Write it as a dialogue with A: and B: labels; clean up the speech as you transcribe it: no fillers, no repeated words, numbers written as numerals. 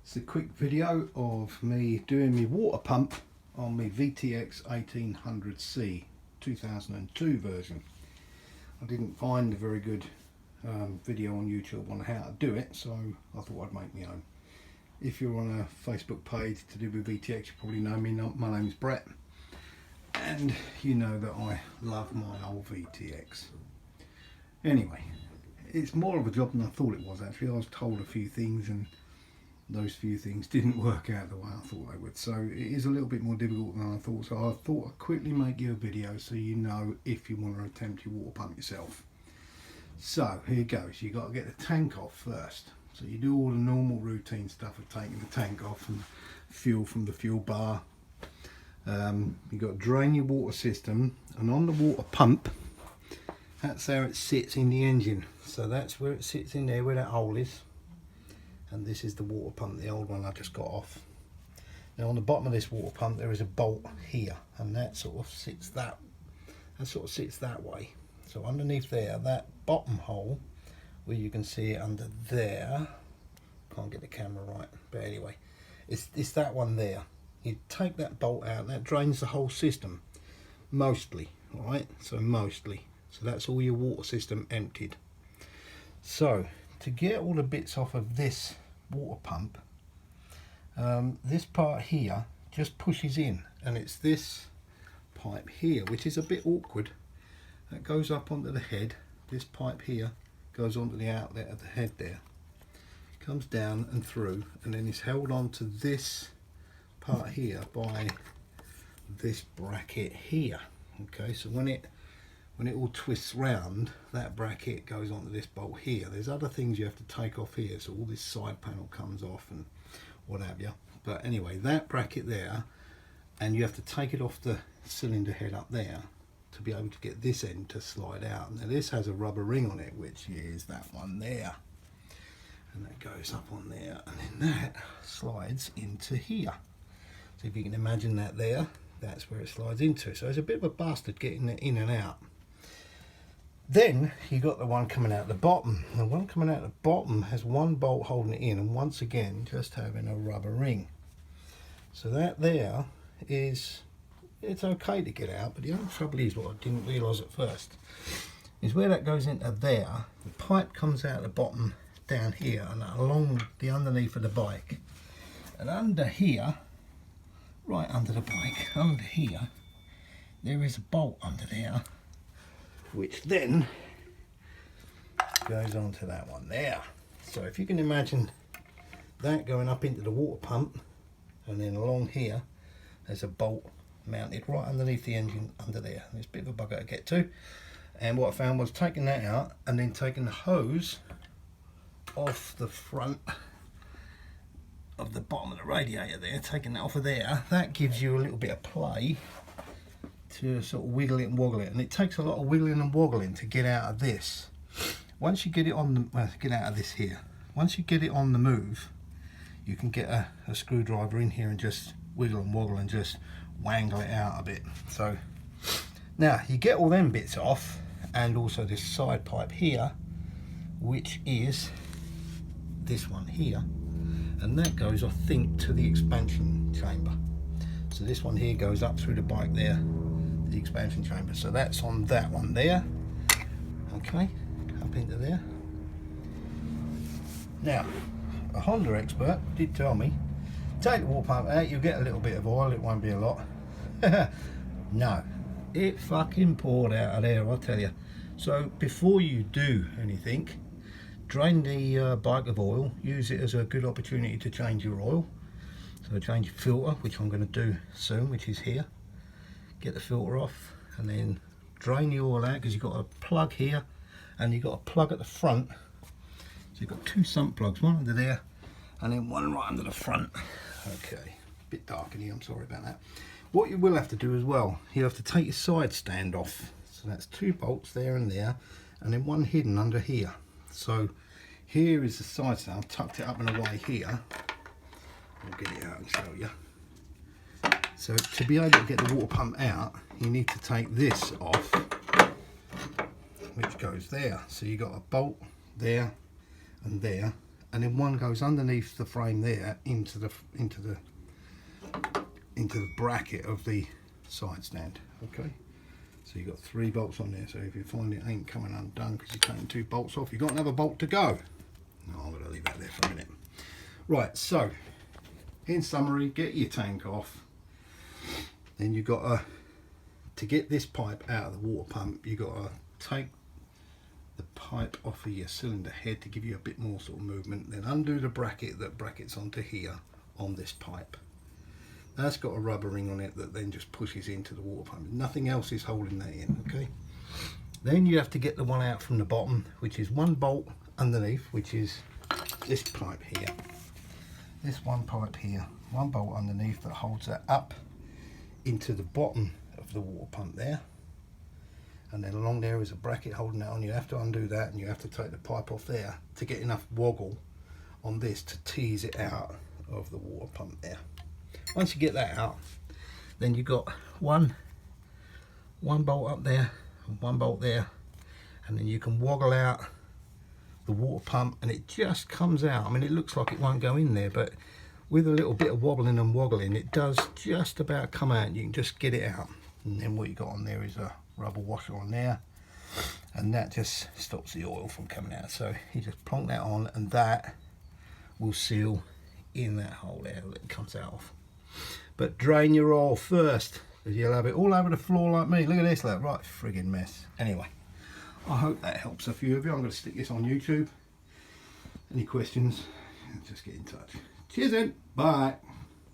A: It's a quick video of me doing my water pump on my VTX 1800C 2002 version. I didn't find a very good video on YouTube on how to do it, so I thought I'd make my own. If you're on a Facebook page to do with VTX, you probably know me. My name is Brett, and you know that I love my old VTX. Anyway, it's more of a job than I thought it was actually. I was told a few things and those few things didn't work out the way I thought they would, so it is a little bit more difficult than I thought. So I thought I'd quickly make you a video so you know if you want to attempt your water pump yourself. So here goes. You got to get the tank off first. So you do all the normal routine stuff of taking the tank off and fuel from the fuel bar. You got to drain your water system, and on the water pump, that's how it sits in the engine. So that's where it sits in there, where that hole is. And this is the water pump, the old one I just got off. Now on the bottom of this water pump there is a bolt here, and that sort of sits that way. So underneath there, that bottom hole where you can see it under there, can't get the camera right, but anyway, it's that one there. You take that bolt out, that drains the whole system, mostly, alright? So mostly. So that's all your water system emptied. So to get all the bits off of this water pump, this part here just pushes in, and it's this pipe here, which is a bit awkward. That goes up onto the head. This pipe here goes onto the outlet of the head there, comes down and through, and then is held on to this part here by this bracket here. Okay, so when it all twists round, that bracket goes onto this bolt here. There's other things you have to take off here, so all this side panel comes off and what have you. But anyway, that bracket there, and you have to take it off the cylinder head up there to be able to get this end to slide out. Now this has a rubber ring on it, which is that one there, and that goes up on there, and then that slides into here. So if you can imagine that there, that's where it slides into. So it's a bit of a bastard getting it in and out. Then you got the one coming out the bottom. The one coming out the bottom has one bolt holding it in, and once again just having a rubber ring. So that there is, it's okay to get out, but the only trouble is, what I didn't realise at first, is where that goes into there, the pipe comes out the bottom down here and along the underneath of the bike, and under here, right under the bike, under here, there is a bolt under there, which then goes on to that one there. So if you can imagine that going up into the water pump, and then along here there's a bolt mounted right underneath the engine under there. It's a bit of a bugger to get to, and what I found was taking that out and then taking the hose off the front of the bottom of the radiator there, taking that off of there, that gives you a little bit of play to sort of wiggle it and woggle it, and it takes a lot of wiggling and woggling to get out of this. Once you get it on the, well, get out of this here, once you get it on the move, you can get a screwdriver in here and just wiggle and woggle and just wangle it out a bit. So now you get all them bits off, and also this side pipe here, which is this one here, and that goes, I think, to the expansion chamber. So this one here goes up through the bike there, the expansion chamber. So that's on that one there. Okay, up into there. Now, a Honda expert did tell me, take the water pump out, you'll get a little bit of oil, it won't be a lot. No, it fucking poured out of there, I'll tell you. So before you do anything, drain the bike of oil, use it as a good opportunity to change your oil. So change your filter, which I'm going to do soon, which is here. Get the filter off, and then drain the oil out, because you've got a plug here and you've got a plug at the front. So you've got two sump plugs, one under there and then one right under the front. Okay, a bit dark in here, I'm sorry about that. What you will have to do as well, you have to take your side stand off. So that's two bolts there and there, and then one hidden under here. So here is the side stand. I've tucked it up and away here. I'll get it out and show you. So to be able to get the water pump out, you need to take this off, which goes there. So you got a bolt there and there, and then one goes underneath the frame there into the bracket of the side stand. Okay, so you've got 3 bolts on there, so if you find it ain't coming undone because you're taking 2 bolts off, you've got another bolt to go. No, I'm going to leave that there for a minute. Right, so in summary, get your tank off. Then you've got to get this pipe out of the water pump, you've got to take the pipe off of your cylinder head to give you a bit more sort of movement, then undo the bracket that brackets onto here on this pipe. That's got a rubber ring on it that then just pushes into the water pump. Nothing else is holding that in, okay? Then you have to get the one out from the bottom, which is 1 bolt underneath, which is this pipe here. This one pipe here, 1 bolt underneath that holds that up into the bottom of the water pump there. And then along there is a bracket holding that on. You have to undo that, and you have to take the pipe off there to get enough woggle on this to tease it out of the water pump there. Once you get that out, then you've got one bolt up there and 1 bolt there, and then you can woggle out the water pump and it just comes out. I mean, it looks like it won't go in there, but with a little bit of wobbling and woggling, it does just about come out. You can just get it out. And then what you got on there is a rubber washer on there, and that just stops the oil from coming out. So you just plonk that on, and that will seal in that hole there that it comes out of. But drain your oil first, because you'll have it all over the floor like me. Look at this, look, right friggin' mess. Anyway, I hope that helps a few of you. I'm going to stick this on YouTube. Any questions, just get in touch. Cheers then, bye.